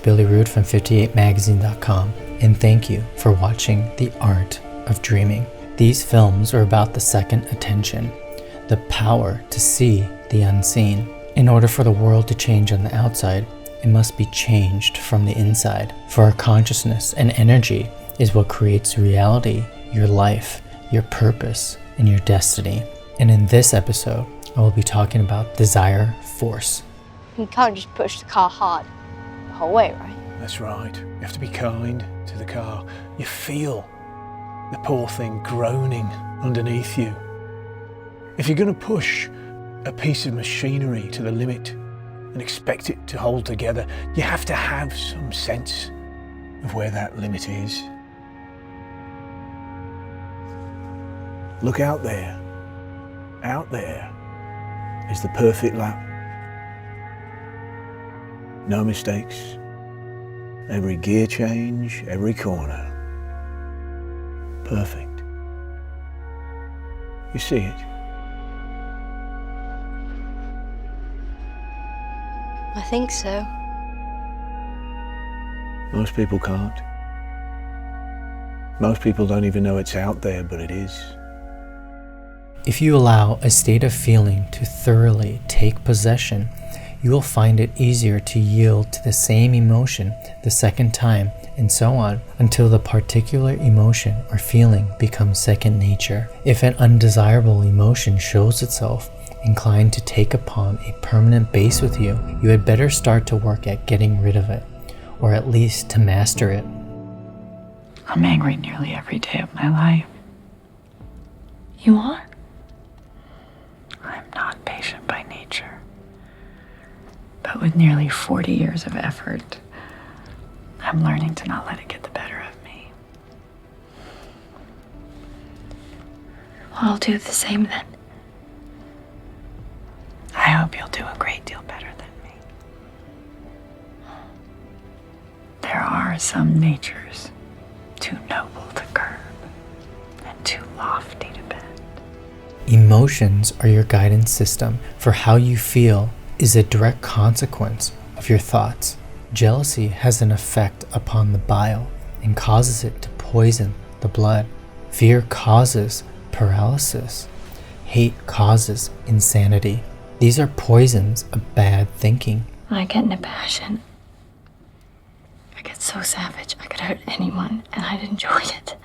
Billy Root from 58magazine.com, and thank you for watching The Art of Dreaming. These films are about the second attention, the power to see the unseen. In order for the world to change on the outside, it must be changed from the inside. For our consciousness and energy is what creates reality, your life, your purpose, and your destiny. And in this episode, I will be talking about desire force. You can't just push the car hard the whole way, right? That's right. You have to be kind to the car. You feel the poor thing groaning underneath you. If you're going to push a piece of machinery to the limit and expect it to hold together, you have to have some sense of where that limit is. Look out there. Out there is the perfect lap. No mistakes. Every gear change, every corner. Perfect. You see it? I think so. Most people can't. Most people don't even know it's out there, but it is. If you allow a state of feeling to thoroughly take possession, you will find it easier to yield to the same emotion the second time, and so on, until the particular emotion or feeling becomes second nature. If an undesirable emotion shows itself inclined to take upon a permanent base with you, you had better start to work at getting rid of it, or at least to master it. I'm angry nearly every day of my life. You are? I'm not patient by nature. But with nearly 40 years of effort, I'm learning to not let it get the better of me. Well, I'll do the same then. I hope you'll do a great deal better than me. There are some natures too noble to curb and too lofty to bend. Emotions are your guidance system, for how you feel is a direct consequence of your thoughts. Jealousy has an effect upon the bile and causes it to poison the blood. Fear causes paralysis. Hate causes insanity. These are poisons of bad thinking. When I get in a passion, I get so savage I could hurt anyone, and I'd enjoy it.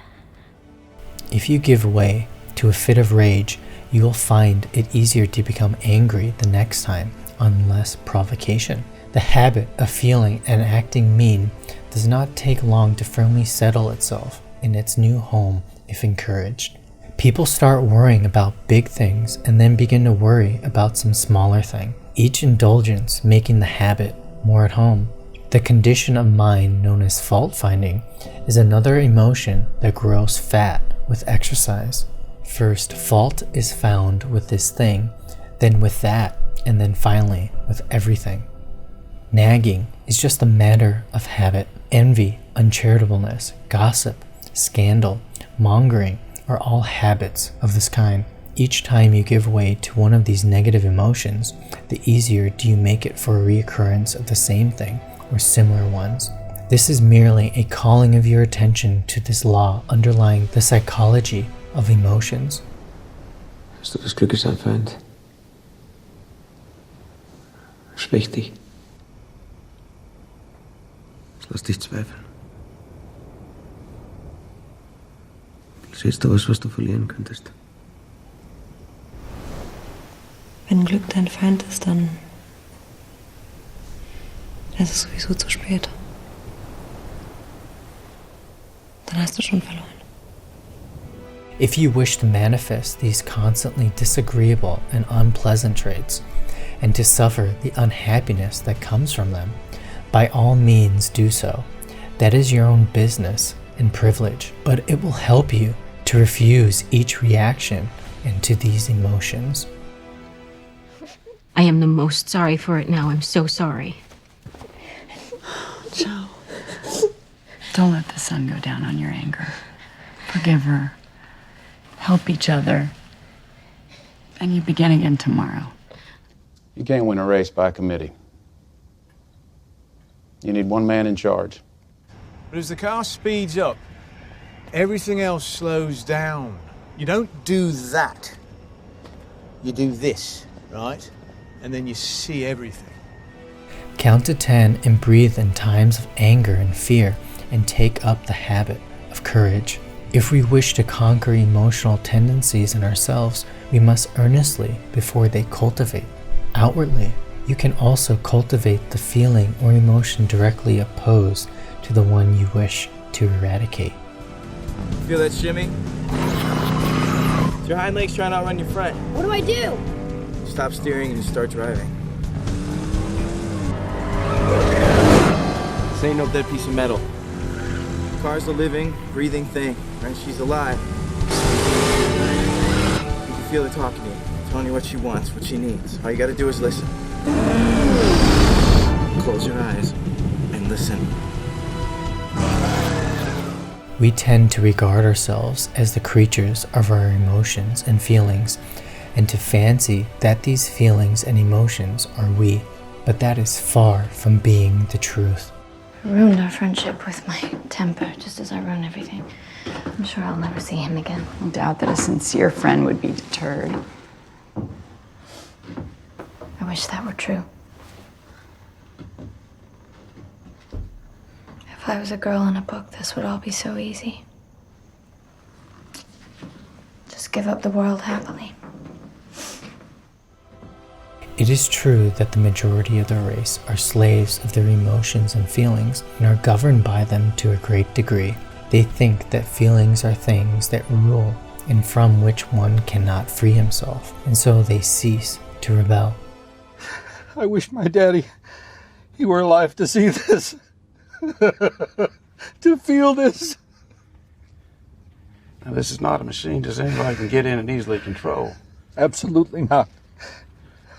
If you give way to a fit of rage, you will find it easier to become angry the next time on less provocation. The habit of feeling and acting mean does not take long to firmly settle itself in its new home if encouraged. People start worrying about big things and then begin to worry about some smaller thing, each indulgence making the habit more at home. The condition of mind known as fault-finding is another emotion that grows fat with exercise. First, fault is found with this thing, then with that, and then finally with everything. Nagging is just a matter of habit. Envy, uncharitableness, gossip, scandal, mongering are all habits of this kind. Each time you give way to one of these negative emotions, the easier do you make it for a recurrence of the same thing or similar ones. This is merely a calling of your attention to this law underlying the psychology of emotions. Dass du des Glückes ein Feind. Schwäch dich. Lass dich zweifeln. Siehst du was du verlieren könntest? Wenn Glück dein Feind ist, dann ist es sowieso zu spät. Dann hast du schon verloren. If you wish to manifest these constantly disagreeable and unpleasant traits, and to suffer the unhappiness that comes from them, by all means do so. That is your own business and privilege, but it will help you to refuse each reaction into these emotions. I am the most sorry for it now. I'm so sorry. Joe, don't let the sun go down on your anger. Forgive her. Help each other. And you begin again tomorrow. You can't win a race by committee. You need one man in charge. But as the car speeds up, everything else slows down. You don't do that. You do this, right? And then you see everything. Count to 10 and breathe in times of anger and fear, and take up the habit of courage. If we wish to conquer emotional tendencies in ourselves, we must earnestly before they cultivate. Outwardly, you can also cultivate the feeling or emotion directly opposed to the one you wish to eradicate. Feel that shimmy? It's your hind legs trying to outrun your front. What do I do? Stop steering and just start driving. This ain't no dead piece of metal. The car's a living, breathing thing, right? She's alive. You can feel her talking to you, telling you what she wants, what she needs. All you gotta do is listen. Close your eyes and listen. We tend to regard ourselves as the creatures of our emotions and feelings, and to fancy that these feelings and emotions are we, but that is far from being the truth. I ruined our friendship with my temper, just as I ruin everything. I'm sure I'll never see him again. I doubt that a sincere friend would be deterred. I wish that were true. If I was a girl in a book, this would all be so easy. Just give up the world happily. It is true that the majority of the race are slaves of their emotions and feelings and are governed by them to a great degree. They think that feelings are things that rule and from which one cannot free himself, and so they cease to rebel. I wish my daddy, he were alive to see this. To feel this. Now, this is not a machine just anybody can get in and easily control. Absolutely not.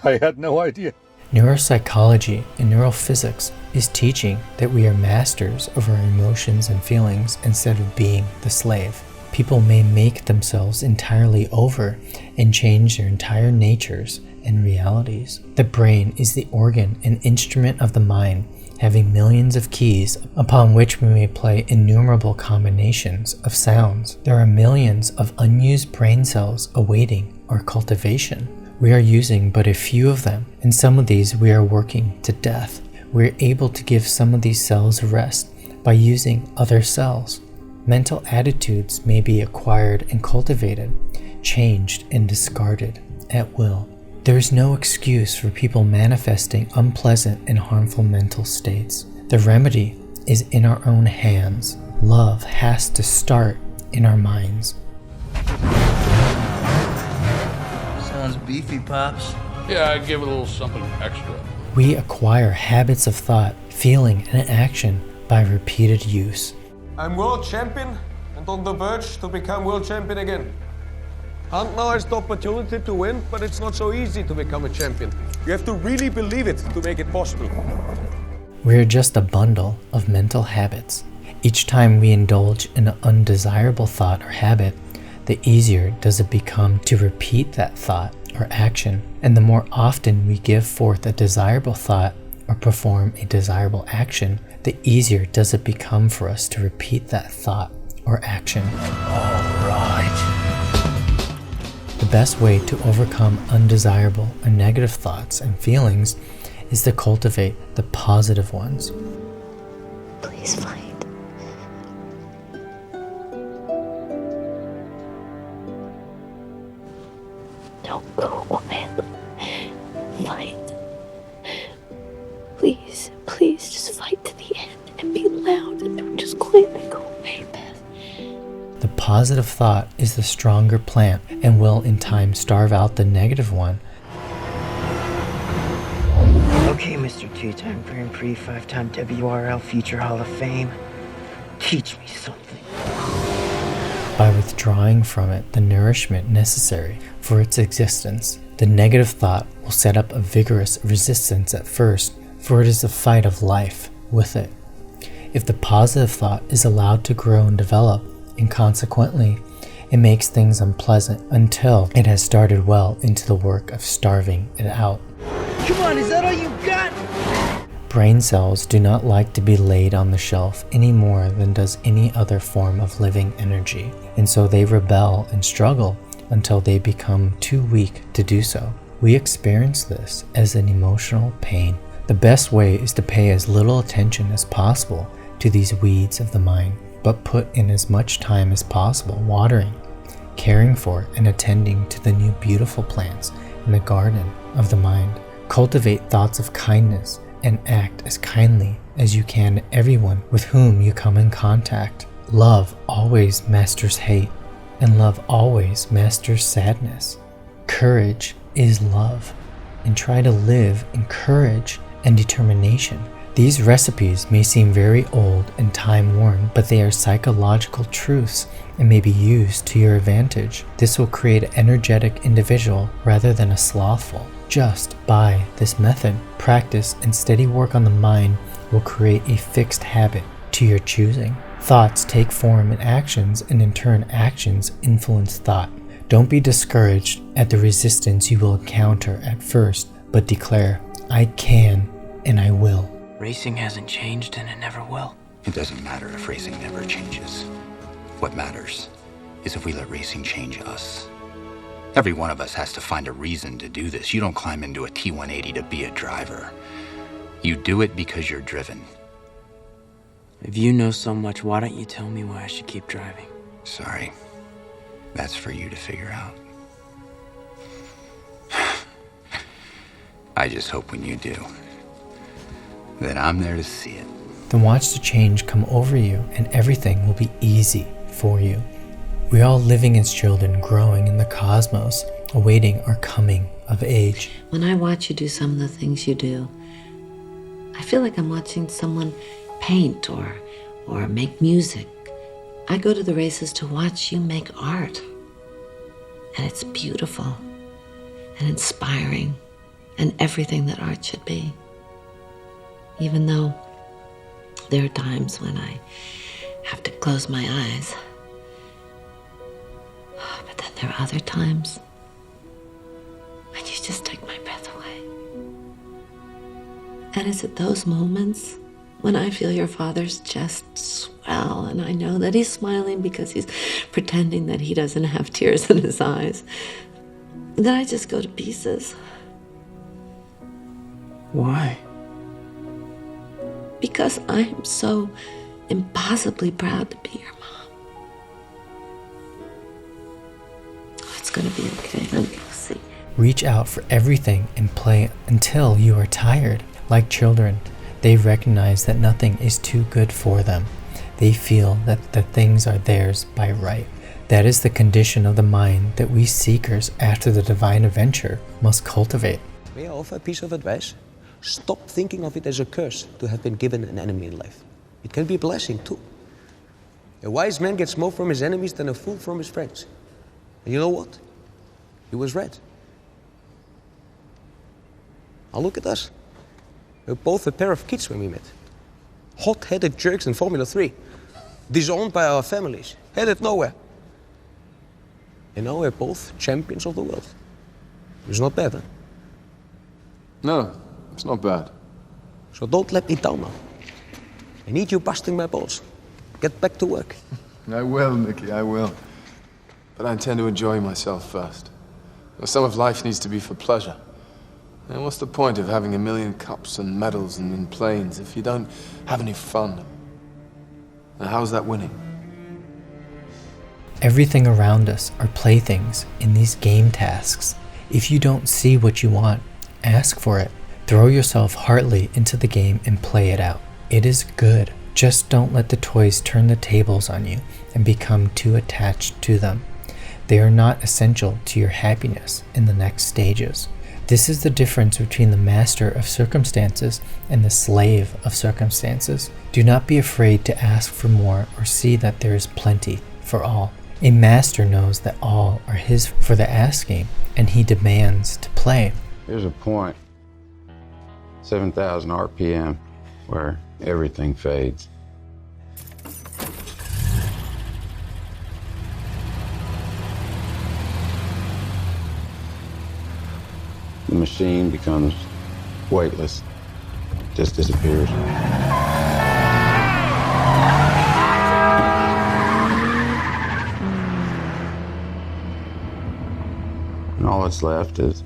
I had no idea. Neuropsychology and neurophysics is teaching that we are masters of our emotions and feelings instead of being the slave. People may make themselves entirely over and change their entire natures and realities. The brain is the organ and instrument of the mind, having millions of keys upon which we may play innumerable combinations of sounds. There are millions of unused brain cells awaiting our cultivation. We are using but a few of them, and some of these we are working to death. We are able to give some of these cells a rest by using other cells. Mental attitudes may be acquired and cultivated, changed and discarded at will. There is no excuse for people manifesting unpleasant and harmful mental states. The remedy is in our own hands. Love has to start in our minds. Sounds beefy, Pops. Yeah, I'd give it a little something extra. We acquire habits of thought, feeling, and action by repeated use. I'm world champion and on the verge to become world champion again. And now has the opportunity to win, but it's not so easy to become a champion. You have to really believe it to make it possible. We are just a bundle of mental habits. Each time we indulge in an undesirable thought or habit, the easier does it become to repeat that thought or action. And the more often we give forth a desirable thought or perform a desirable action, the easier does it become for us to repeat that thought or action. All right. The best way to overcome undesirable or negative thoughts and feelings is to cultivate the positive ones. Please fight. Don't go away. Fight. Please, please just fight to the end and be loud and don't just quietly go away, Beth. The positive thought is the stronger plant and will in time starve out the negative one. Okay, Mr. Two-time Grand Prix, 5-time WRL Future Hall of Fame. Teach me something. By withdrawing from it the nourishment necessary for its existence, the negative thought will set up a vigorous resistance at first, for it is a fight of life with it. If the positive thought is allowed to grow and develop, and consequently, it makes things unpleasant until it has started well into the work of starving it out. Come on, is that all you got? Brain cells do not like to be laid on the shelf any more than does any other form of living energy, and so they rebel and struggle until they become too weak to do so. We experience this as an emotional pain. The best way is to pay as little attention as possible to these weeds of the mind, but put in as much time as possible watering, caring for, and attending to the new beautiful plants in the garden of the mind. Cultivate thoughts of kindness and act as kindly as you can to everyone with whom you come in contact. Love always masters hate, and love always masters sadness. Courage is love, and try to live in courage and determination. These recipes may seem very old and time-worn, but they are psychological truths and may be used to your advantage. This will create an energetic individual rather than a slothful. Just by this method, practice and steady work on the mind will create a fixed habit to your choosing. Thoughts take form in actions, and in turn actions influence thought. Don't be discouraged at the resistance you will encounter at first, but declare, I can and I will. Racing hasn't changed and it never will. It doesn't matter if racing never changes. What matters is if we let racing change us. Every one of us has to find a reason to do this. You don't climb into a T-180 to be a driver. You do it because you're driven. If you know so much, why don't you tell me why I should keep driving? Sorry. That's for you to figure out. I just hope when you do, that I'm there to see it. Then watch the change come over you, and everything will be easy for you. We're all living as children, growing in the cosmos, awaiting our coming of age. When I watch you do some of the things you do, I feel like I'm watching someone paint or make music. I go to the races to watch you make art. And it's beautiful and inspiring and everything that art should be. Even though there are times when I have to close my eyes. But then there are other times when you just take my breath away. And it's at those moments when I feel your father's chest swell, and I know that he's smiling because he's pretending that he doesn't have tears in his eyes, then I just go to pieces. Why? Because I'm so impossibly proud to be your mom. Oh, it's gonna be okay, honey. You'll see. Reach out for everything and play until you are tired. Like children, they recognize that nothing is too good for them. They feel that the things are theirs by right. That is the condition of the mind that we seekers after the divine adventure must cultivate. May I offer a piece of advice? Stop thinking of it as a curse to have been given an enemy in life. It can be a blessing too. A wise man gets more from his enemies than a fool from his friends. And you know what? He was right. Now look at us. We were both a pair of kids when we met. Hot-headed jerks in Formula 3. Disowned by our families. Headed nowhere. And now we're both champions of the world. It's not bad, huh? No, it's not bad. So don't let me down now. I need you busting my balls. Get back to work. I will, Nicky, I will. But I intend to enjoy myself first. Some of life needs to be for pleasure. And what's the point of having 1,000,000 cups and medals and planes if you don't have any fun? And how's that winning? Everything around us are playthings in these game tasks. If you don't see what you want, ask for it. Throw yourself heartily into the game and play it out. It is good. Just don't let the toys turn the tables on you and become too attached to them. They are not essential to your happiness in the next stages. This is the difference between the master of circumstances and the slave of circumstances. Do not be afraid to ask for more or see that there is plenty for all. A master knows that all are his for the asking, and he demands to play. There's a point, 7,000 RPM, where everything fades. The machine becomes weightless. just disappears. And all that's left is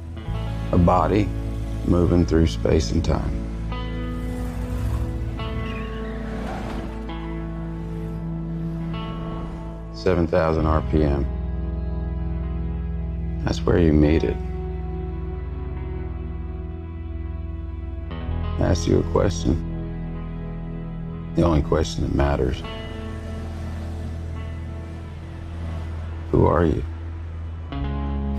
a body moving through space and time. $7,000 RPM. That's where you meet it. I asked you a question. The only question that matters. Who are you?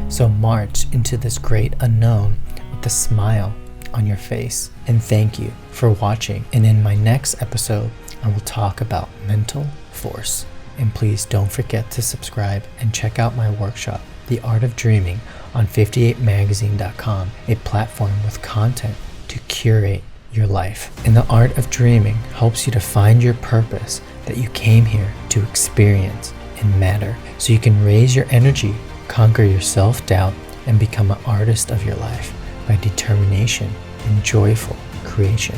So march into this great unknown with a smile on your face. And thank you for watching. And in my next episode, I will talk about mental force. And please don't forget to subscribe and check out my workshop, The Art of Dreaming, on 58magazine.com, a platform with content to curate your life. And the art of dreaming helps you to find your purpose that you came here to experience and matter, so you can raise your energy, conquer your self-doubt, and become an artist of your life by determination and joyful creation.